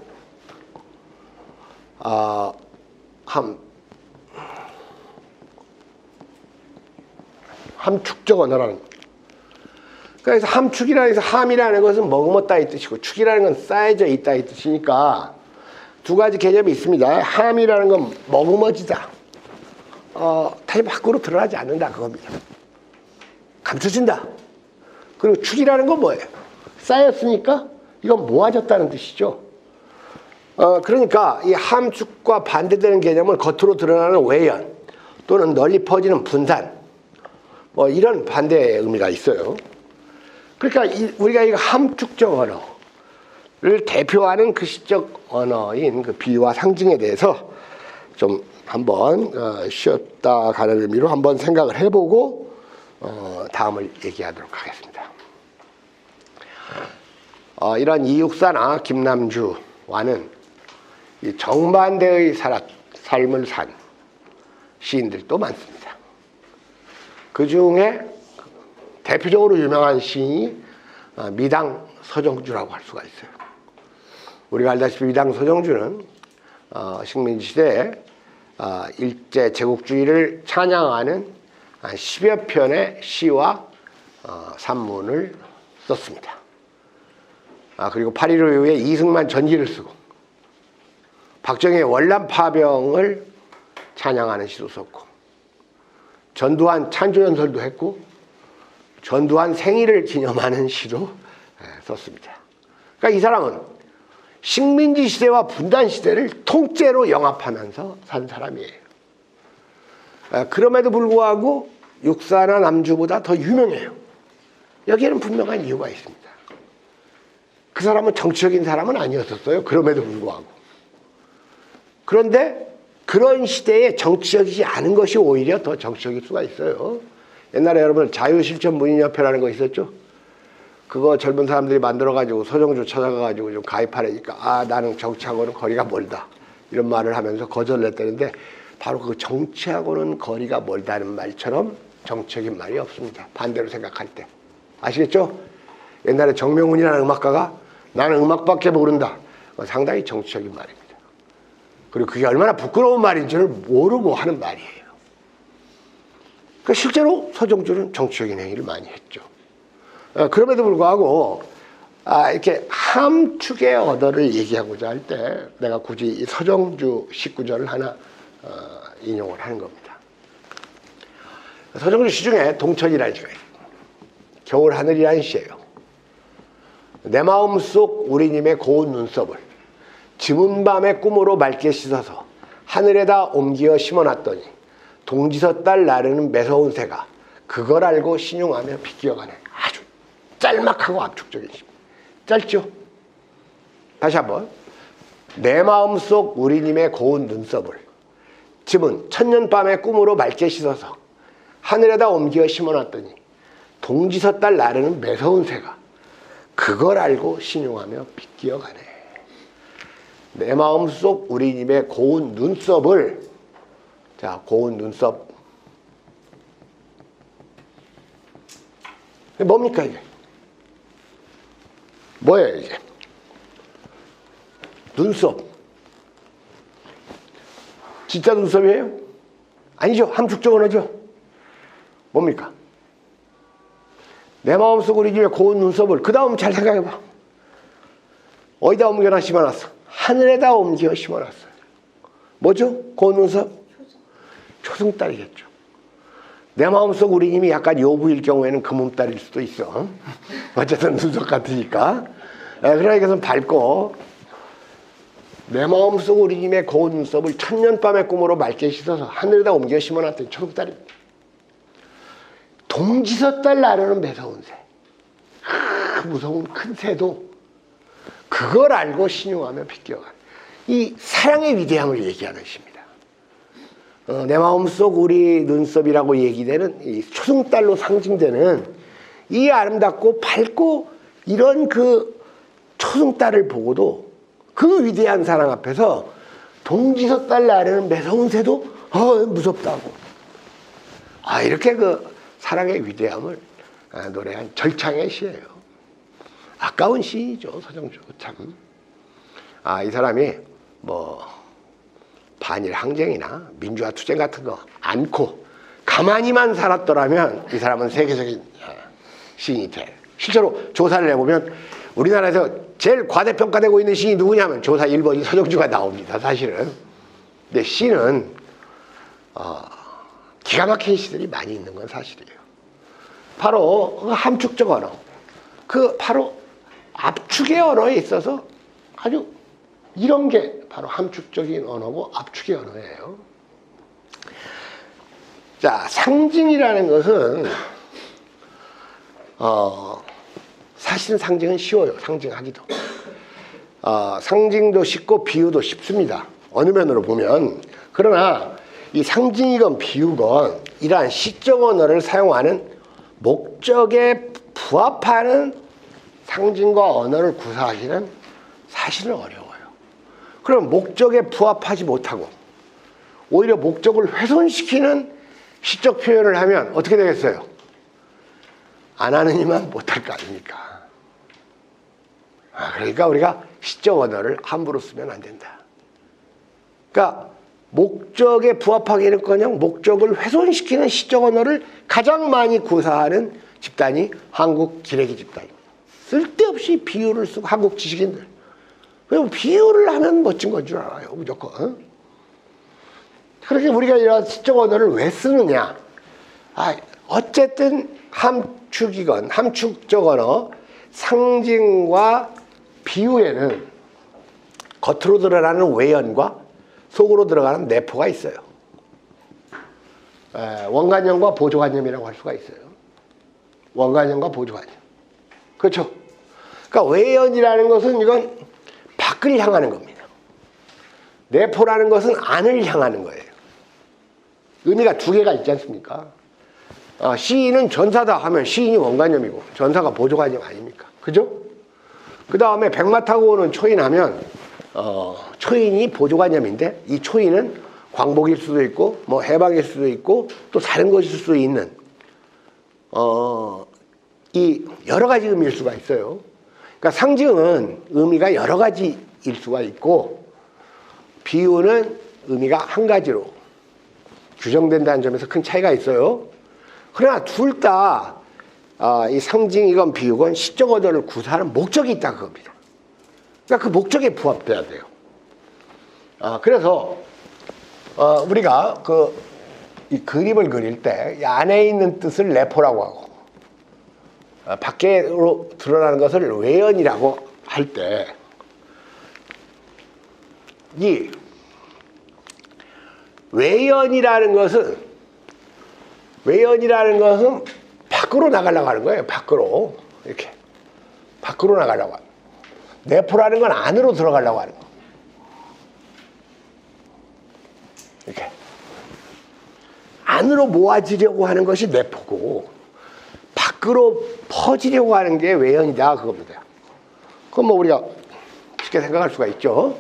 함축적 언어라는. 그래서 함축이라는 해서 함이라는 것은 머금었다 이 뜻이고 축이라는 건 쌓여져 있다 이 뜻이니까 두 가지 개념이 있습니다. 함이라는 건 머금어지다. 다시 밖으로 드러나지 않는다 그겁니다. 감춰진다. 그리고 축이라는 건 뭐예요? 쌓였으니까 이건 모아졌다는 뜻이죠. 그러니까 이 함축과 반대되는 개념은 겉으로 드러나는 외연 또는 널리 퍼지는 분산 이런 반대의 의미가 있어요. 그러니까 우리가 이 함축적 언어를 대표하는 그 시적 언어인 그 비유와 상징에 대해서 좀 한번 쉬었다 가는 의미로 한번 생각을 해보고 다음을 얘기하도록 하겠습니다. 이런 이육사나 김남주와는 이 정반대의 삶을 산 시인들도 많습니다. 그 중에 대표적으로 유명한 시인이 미당 서정주라고 할 수가 있어요. 우리가 알다시피 미당 서정주는 식민지 시대에 일제 제국주의를 찬양하는 10여 편의 시와 산문을 썼습니다. 그리고 8.15 이후에 이승만 전기를 쓰고 박정희의 월남 파병을 찬양하는 시도 썼고 전두환 찬조연설도 했고 전두환 생일을 기념하는 시도 썼습니다. 그러니까 이 사람은 식민지 시대와 분단 시대를 통째로 영합하면서 산 사람이에요. 그럼에도 불구하고 육사나 남주보다 더 유명해요. 여기에는 분명한 이유가 있습니다. 그 사람은 정치적인 사람은 아니었었어요. 그럼에도 불구하고. 그런데 그런 시대에 정치적이지 않은 것이 오히려 더 정치적일 수가 있어요. 옛날에 여러분 자유실천문인협회라는 거 있었죠? 그거 젊은 사람들이 만들어가지고 서정주 찾아가가지고 좀 가입하려니까 아 나는 정치하고는 거리가 멀다 이런 말을 하면서 거절을 했다는데 바로 그 정치하고는 거리가 멀다는 말처럼 정치적인 말이 없습니다. 반대로 생각할 때. 아시겠죠? 옛날에 정명훈이라는 음악가가 나는 음악밖에 모른다. 상당히 정치적인 말입니다. 그리고 그게 얼마나 부끄러운 말인지를 모르고 하는 말이에요. 그러니까 실제로 서정주는 정치적인 행위를 많이 했죠. 그럼에도 불구하고 이렇게 함축의 언어를 얘기하고자 할 때 내가 굳이 이 서정주 19절을 하나 인용을 하는 겁니다. 서정주 시 중에 동천이라는 시가 있어요. 겨울 하늘이라는 시예요. 내 마음속 우리님의 고운 눈썹을 즈문 밤의 꿈으로 맑게 씻어서 하늘에다 옮겨 심어놨더니 동지서 딸 나르는 매서운 새가 그걸 알고 신용하며 비끼어가네. 아주 짤막하고 압축적인 시. 짧죠? 다시 한번. 내 마음속 우리님의 고운 눈썹을 즈문 천년밤의 꿈으로 맑게 씻어서 하늘에다 옮겨 심어놨더니 동지서 딸 나르는 매서운 새가 그걸 알고 신용하며 비끼어가네. 내 마음속 우리님의 고운 눈썹을 자 고운 눈썹 뭡니까 이게? 뭐예요 이게? 눈썹 진짜 눈썹이에요? 아니죠. 함축적 언어죠. 뭡니까? 내 마음속 우리님의 고운 눈썹을 그 다음 잘 생각해봐. 어디다 옮겨나 심어놨어? 하늘에다 옮겨 심어놨어요. 뭐죠? 고운 눈썹? 초승달이겠죠. 내 마음속 우리님이 약간 요부일 경우에는 금음달일 수도 있어. 어쨌든 눈썹 같으니까. 그러니까 좀 밝고 내 마음속 우리님의 고운 눈썹을 천년밤의 꿈으로 맑게 씻어서 하늘에다 옮겨 심어놨더니 초승달입니다. 동지서 딸 나르는 매서운 새. 무서운 큰 새도 그걸 알고 신용하며 비껴가는 이 사랑의 위대함을 얘기하는 시입니다. 내 마음속 우리 눈썹이라고 얘기되는 이 초승달로 상징되는 이 아름답고 밝고 이런 그 초승달을 보고도 그 위대한 사랑 앞에서 동지서 딸 나르는 매서운 새도 무섭다고. 이렇게 그 사랑의 위대함을 노래한 절창의 시예요. 아까운 시죠. 서정주 참. 이 사람이 뭐 반일 항쟁이나 민주화 투쟁 같은 거 않고 가만히만 살았더라면 이 사람은 세계적인 시인이 돼. 실제로 조사를 해보면 우리나라에서 제일 과대평가되고 있는 시인이 누구냐면 조사 1번이 서정주가 나옵니다. 사실은. 근데 시는 기가 막힌 시들이 많이 있는 건 사실이에요. 바로 함축적 언어. 바로 압축의 언어에 있어서 아주 이런 게 바로 함축적인 언어고 압축의 언어예요. 자, 상징이라는 것은 사실은 상징은 쉬워요. 상징하기도. 상징도 쉽고 비유도 쉽습니다. 어느 면으로 보면. 그러나 이 상징이건 비유건 이러한 시적 언어를 사용하는 목적에 부합하는 상징과 언어를 구사하기는 사실은 어려워요. 그럼 목적에 부합하지 못하고 오히려 목적을 훼손시키는 시적 표현을 하면 어떻게 되겠어요? 안 하는 이만 못할 거 아닙니까? 그러니까 우리가 시적 언어를 함부로 쓰면 안 된다. 그러니까 목적에 부합하기는커녕 목적을 훼손시키는 시적 언어를 가장 많이 구사하는 집단이 한국 기레기 집단입니다. 쓸데없이 비유를 쓰고 한국 지식인들. 왜냐면 비유를 하면 멋진 건 줄 알아요. 무조건. 그렇게 우리가 이런 시적 언어를 왜 쓰느냐. 어쨌든 함축이건 함축적 언어 상징과 비유에는 겉으로 드러나는 외연과 속으로 들어가는 내포가 있어요. 원관념과 보조관념이라고 할 수가 있어요. 원관념과 보조관념. 그렇죠? 그러니까 외연이라는 것은 이건 밖을 향하는 겁니다. 내포라는 것은 안을 향하는 거예요. 의미가 두 개가 있지 않습니까? 시인은 전사다 하면 시인이 원관념이고 전사가 보조관념 아닙니까? 그죠? 그 다음에 백마 타고 오는 초인 하면 초인이 보조관념인데 이 초인은 광복일 수도 있고 뭐 해방일 수도 있고 또 다른 것일 수도 있는 이 여러 가지 의미일 수가 있어요. 그러니까 상징은 의미가 여러 가지일 수가 있고 비유는 의미가 한 가지로 규정된다는 점에서 큰 차이가 있어요. 그러나 둘 다 이 상징이건 비유건 시적 어조를 구사하는 목적이 있다 그겁니다. 그러니까 그 목적에 부합돼야 돼요. 그래서 우리가 이 그림을 그릴 때 이 안에 있는 뜻을 내포라고 하고 밖으로 드러나는 것을 외연이라고 할 때 이 외연이라는 것은 밖으로 나가려고 하는 거예요. 밖으로 이렇게 밖으로 나가려고 하는. 내포라는 건 안으로 들어가려고 하는 거. 이렇게 안으로 모아지려고 하는 것이 내포고 밖으로 퍼지려고 하는 게 외연이다 그겁니다. 그건 뭐 우리가 쉽게 생각할 수가 있죠.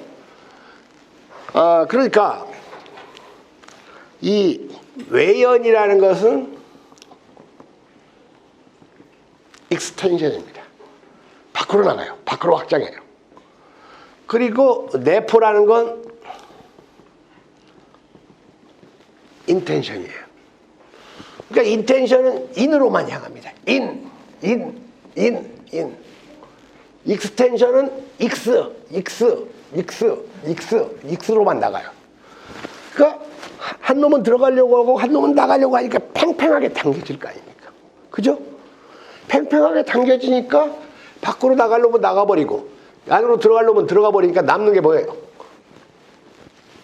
그러니까 이 외연이라는 것은 익스텐션입니다. 밖으로 나가요. 밖으로 확장해요. 그리고 내포라는 건 인텐션이에요. 그러니까 인텐션은 인으로만 향합니다. 인. 익스텐션은 익스로만 나가요. 그러니까 한 놈은 들어가려고 하고 한 놈은 나가려고 하니까 팽팽하게 당겨질 거 아닙니까? 그죠? 팽팽하게 당겨지니까 밖으로 나갈 놈은 나가버리고 안으로 들어갈 놈은 들어가 버리니까 남는 게 뭐예요?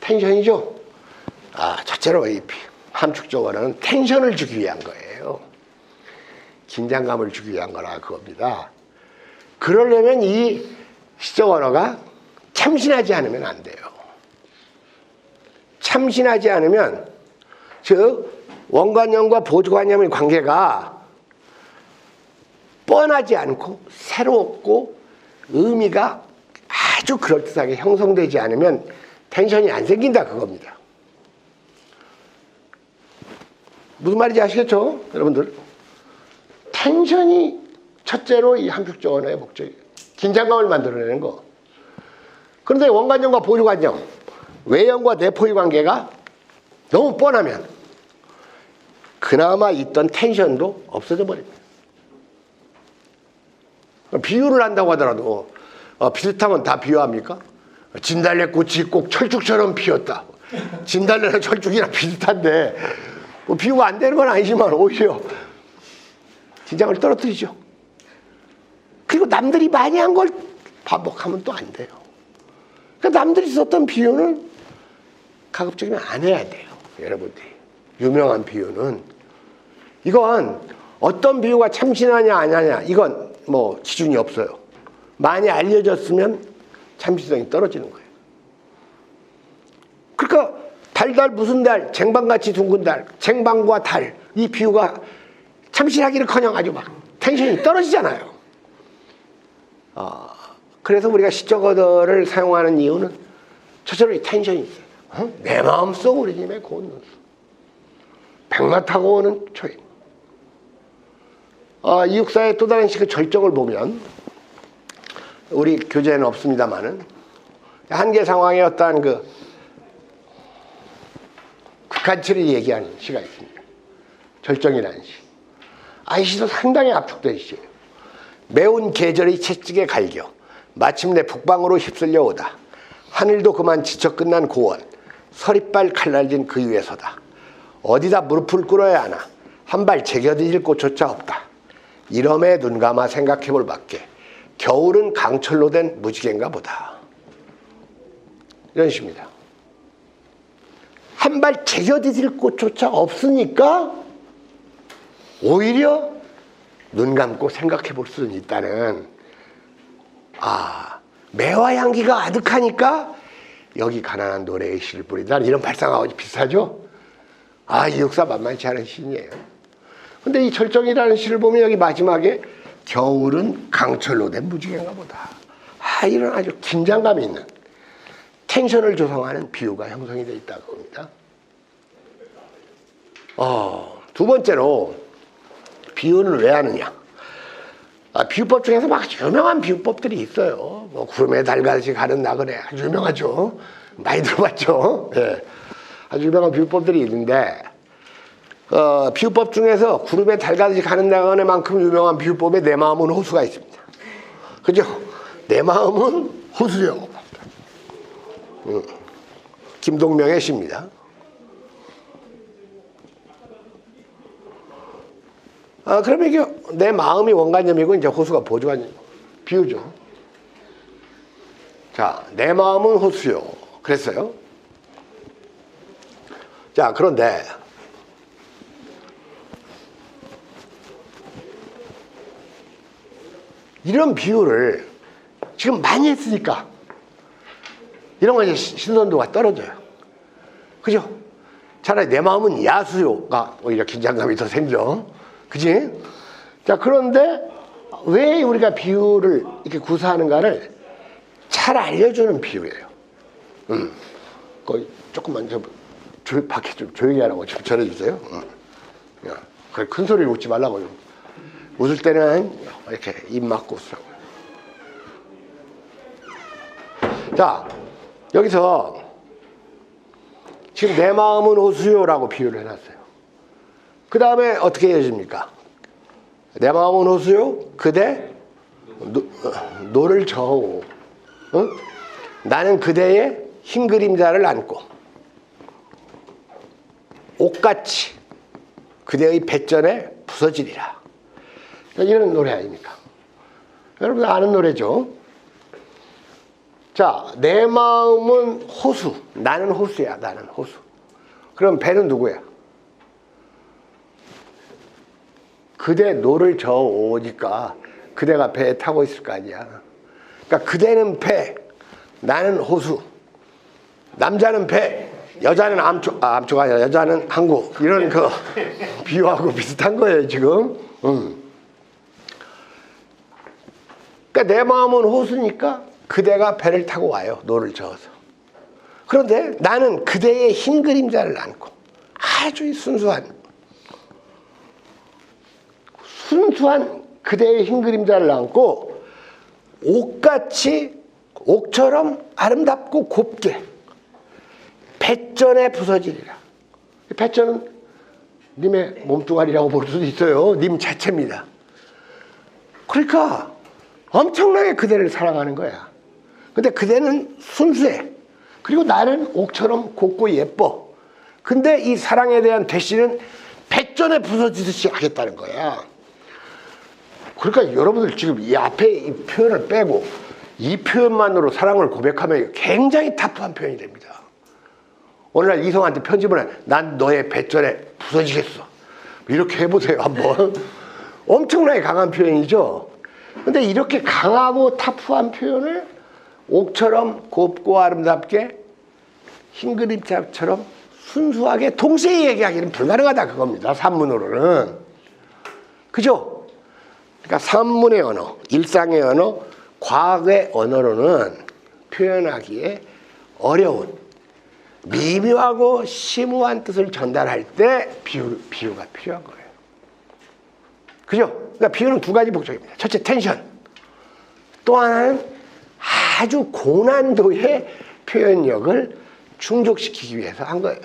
텐션이죠? 첫째로 이 함축적어는 텐션을 주기 위한 거예요. 긴장감을 주기 위한 거라 그겁니다. 그러려면 이 시적 언어가 참신하지 않으면 안 돼요. 참신하지 않으면 즉 원관념과 보조관념의 관계가 뻔하지 않고 새롭고 의미가 아주 그럴듯하게 형성되지 않으면 텐션이 안 생긴다 그겁니다. 무슨 말인지 아시겠죠? 여러분들 텐션이 첫째로 이 함축적 언어의 목적이에요. 긴장감을 만들어내는 거. 그런데 원관념과 보조관념 외연과 내포의 관계가 너무 뻔하면 그나마 있던 텐션도 없어져 버립니다. 비유를 한다고 하더라도 비슷하면 다 비유합니까? 진달래꽃이 꼭 철쭉처럼 피었다. 진달래랑 철쭉이랑 비슷한데 뭐 비유가 안 되는 건 아니지만 오히려 긴장을 떨어뜨리죠. 그리고 남들이 많이 한 걸 반복하면 또 안 돼요. 그러니까 남들이 썼던 비유는 가급적이면 안 해야 돼요. 여러분들이. 유명한 비유는 이건 어떤 비유가 참신하냐 안 하냐 이건 뭐 기준이 없어요. 많이 알려졌으면 참신성이 떨어지는 거예요. 그러니까 달달 무슨 달, 쟁반같이 둥근 달, 쟁반과 달 이 비유가 참신하기는커녕 아주 막 텐션이 떨어지잖아요. 그래서 우리가 시적 언어를 사용하는 이유는 첫째로 이 텐션이 있어요. 내 마음속 우리님의 고운 눈 백마 타고 오는 초인. 이 육사의 또 다른 식의 절정을 보면 우리 교재에는 없습니다만은 한계 상황의 어떠한 극한치를 얘기하는 시가 있습니다. 절정이라는 시. 이 시도 상당히 압축된 시예요. 매운 계절이 채찍에 갈겨 마침내 북방으로 휩쓸려 오다. 하늘도 그만 지쳐 끝난 고원. 서리빨 칼날진 그 위에 서다. 어디다 무릎을 꿇어야 하나. 한 발 제껴드릴 곳조차 없다. 이러매 눈 감아 생각해볼 밖에 겨울은 강철로 된 무지개인가 보다. 이런 식입니다. 한 발 제껴드릴 곳조차 없으니까 오히려 눈 감고 생각해볼 수는 있다는 매화 향기가 아득하니까 여기 가난한 노래의 시를 뿌리다 이런 발상하고 비슷하죠? 이 역사 만만치 않은 시인이에요. 근데 이 절정이라는 시를 보면 여기 마지막에 겨울은 강철로 된 무지개인가 보다. 이런 아주 긴장감이 있는 텐션을 조성하는 비유가 형성이 되어 있다고 합니다. 두 번째로 비유는 왜 하느냐? 비유법 중에서 막 유명한 비유법들이 있어요. 뭐 구름에 달같이 가는 나그네 아주 유명하죠. 많이 들어봤죠. 예. 아주 유명한 비유법들이 있는데 비유법 중에서 구름에 달같이 가는 나그네만큼 유명한 비유법에 내 마음은 호수가 있습니다. 그죠? 내 마음은 호수요. 김동명의 시입니다. 그러면 이게 내 마음이 원관념이고 이제 호수가 보조관 비유죠. 자, 내 마음은 호수요. 그랬어요. 자, 그런데 이런 비유를 지금 많이 했으니까 이런 거 이제 신선도가 떨어져요. 그죠? 차라리 내 마음은 야수요가 오히려 긴장감이 더 생겨. 그지? 자, 그런데 왜 우리가 비유를 이렇게 구사하는가를 잘 알려주는 비유예요. 거기 조금만 밖에 좀 조용히 하라고 좀 전해주세요. 그래, 큰 소리를 웃지 말라고. 웃을 때는 이렇게 입 막고 웃으라고. 자, 여기서 지금 내 마음은 호수요라고 비유를 해놨어요. 그 다음에 어떻게 이어집니까? 내 마음은 호수요, 그대 노를 저어. 나는 그대의 흰 그림자를 안고 옷같이 그대의 배전에 부서지리라. 이런 노래 아닙니까? 여러분 아는 노래죠? 자, 내 마음은 호수. 나는 호수야. 나는 호수. 그럼 배는 누구야? 그대 노를 저어 오니까 그대가 배에 타고 있을 거 아니야. 그러니까 그대는 배, 나는 호수. 남자는 배, 여자는 암초가 아니라 여자는 항구. 이런 그 비유하고 비슷한 거예요, 지금. 그러니까 내 마음은 호수니까 그대가 배를 타고 와요. 노를 저어서. 그런데 나는 그대의 흰 그림자를 안고 아주 순수한 그대의 흰 그림자를 안고 옷같이 옥처럼 아름답고 곱게 배전에 부서지리라. 배전은 님의 몸뚱아리라고 볼 수도 있어요. 님 자체입니다. 그러니까 엄청나게 그대를 사랑하는 거야. 근데 그대는 순수해. 그리고 나는 옥처럼 곱고 예뻐. 근데 이 사랑에 대한 대시는 배전에 부서지듯이 하겠다는 거야. 그러니까 여러분들 지금 이 앞에 이 표현을 빼고 이 표현만으로 사랑을 고백하면 굉장히 타프한 표현이 됩니다. 오늘날 이성한테 편지 보내, 난 너의 배전에 부서지겠어. 이렇게 해보세요, 한번. 엄청나게 강한 표현이죠. 근데 이렇게 강하고 타프한 표현을 옥처럼 곱고 아름답게 흰 그림자처럼 순수하게 동시에 얘기하기는 불가능하다 그겁니다. 산문으로는. 그죠? 그러니까 산문의 언어, 일상의 언어, 과거의 언어로는 표현하기에 어려운 미묘하고 심오한 뜻을 전달할 때 비유가 필요한 거예요. 그죠? 그러니까 비유는 두 가지 목적입니다. 첫째, 텐션. 또 하나는 아주 고난도의 표현력을 충족시키기 위해서 한 거예요.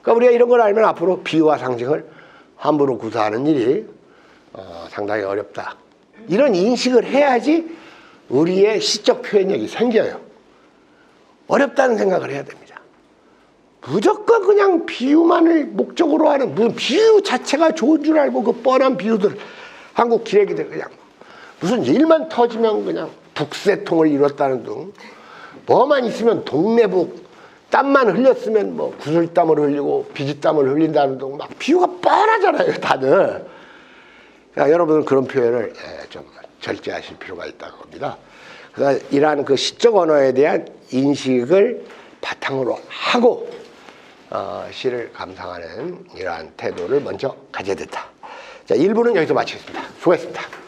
그러니까 우리가 이런 걸 알면 앞으로 비유와 상징을 함부로 구사하는 일이 상당히 어렵다. 이런 인식을 해야지 우리의 시적 표현력이 생겨요. 어렵다는 생각을 해야 됩니다. 무조건 그냥 비유만을 목적으로 하는, 무슨 비유 자체가 좋은 줄 알고 그 뻔한 비유들, 한국 기레기들 그냥 무슨 일만 터지면 그냥 북새통을 이뤘다는 등, 뭐만 있으면 동네북, 땀만 흘렸으면 뭐 구슬땀을 흘리고 비지땀을 흘린다는 등 막 비유가 뻔하잖아요, 다들. 그러니까 여러분은 그런 표현을 좀 절제하실 필요가 있다고 합니다. 그래서 이러한 그 시적 언어에 대한 인식을 바탕으로 하고 시를 감상하는 이러한 태도를 먼저 가져야 된다. 자, 1부는 여기서 마치겠습니다. 수고했습니다.